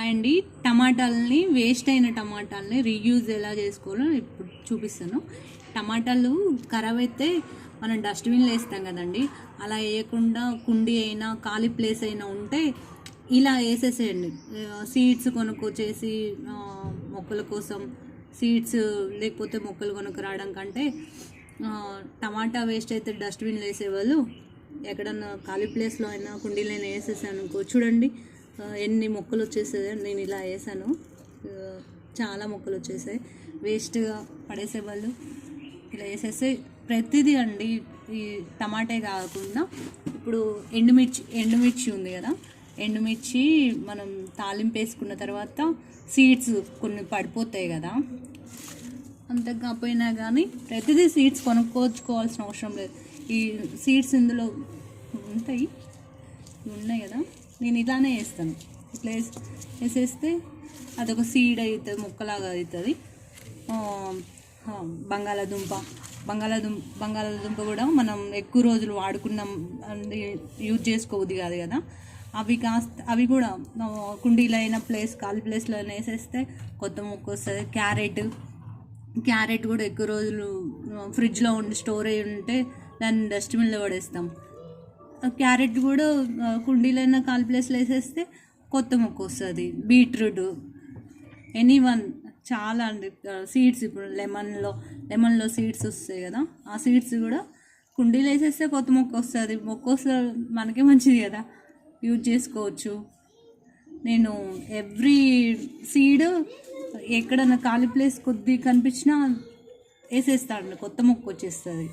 And టమాటాలని waste అయిన టమాటాలని రీయూజ్ ఎలా చేసుకోవాలో ఇప్పుడు చూపిస్తాను. టమాటాలు ఖరాబ్ అయితే మనం డస్ట్బిన్లో వేస్తాం కదండి, అలా వేయకుండా కుండీ అయినా ఖాళీ ప్లేస్ అయినా ఉంటే ఇలా వేసేసేయండి. సీడ్స్ కొనుక్కొచ్చేసి మొక్కల కోసం సీడ్స్ లేకపోతే మొక్కలు కొనుక్కు రావడం కంటే టమాటా వేస్ట్ అయితే డస్ట్బిన్లో వేసేవాళ్ళు ఎక్కడన్నా ఖాళీ ప్లేస్లో అయినా కుండీలో వేసేసాను అనుకో, చూడండి ఎన్ని మొక్కలు వచ్చేసాయి. నేను ఇలా వేసాను, చాలా మొక్కలు వచ్చేసాయి. వేస్ట్గా పడేసేవాళ్ళు ఇలా వేసేస్తే ప్రతిదీ అండి. ఈ టమాటే కాకుండా ఇప్పుడు ఎండుమిర్చి ఉంది కదా, ఎండుమిర్చి మనం తాలింపు వేసుకున్న తర్వాత సీడ్స్ కొన్ని పడిపోతాయి కదా, అంత కాకపోయినా కానీ ప్రతిదీ సీడ్స్ కొనుక్కోవచ్చుకోవాల్సిన అవసరం లేదు. ఈ సీడ్స్ ఇందులో ఉన్నాయి కదా, నేను ఇలానే వేస్తాను. ఇట్లా వేసేస్తే అదొక సీడ్ అవుతుంది, మొక్కలాగా అవుతుంది. బంగాళాదుంప కూడా మనం ఎక్కువ రోజులు వాడుకున్నాం యూజ్ చేసుకోవద్దు కాదు కదా, అవి కూడా కుండీలో అయినా ఖాళీ ప్లేస్లో వేసేస్తే కొత్త మొక్క వస్తుంది. క్యారెట్ కూడా ఎక్కువ రోజులు ఫ్రిడ్జ్లో స్టోర్ అయ్యి ఉంటే దాన్ని డస్ట్బిన్లో పడేస్తాం. క్యారెట్ కూడా కుండీలో అయినా ఖాళీ ప్లేస్లో వేసేస్తే కొత్త మొక్క వస్తుంది. బీట్రూట్ ఎనీవన్ చాలా అండి. సీడ్స్ ఇప్పుడు లెమన్లో సీడ్స్ వస్తాయి కదా, ఆ సీడ్స్ కూడా కుండీలో వేసేస్తే కొత్త మొక్క వస్తుంది. మొక్క వస్తే మనకే మంచిది కదా, యూజ్ చేసుకోవచ్చు. నేను ఎవ్రీ సీడ్ ఎక్కడన్నా ఖాళీ ప్లేస్ కొద్ది కనిపించినా వేసేస్తాను, కొత్త మొక్క వచ్చేస్తుంది.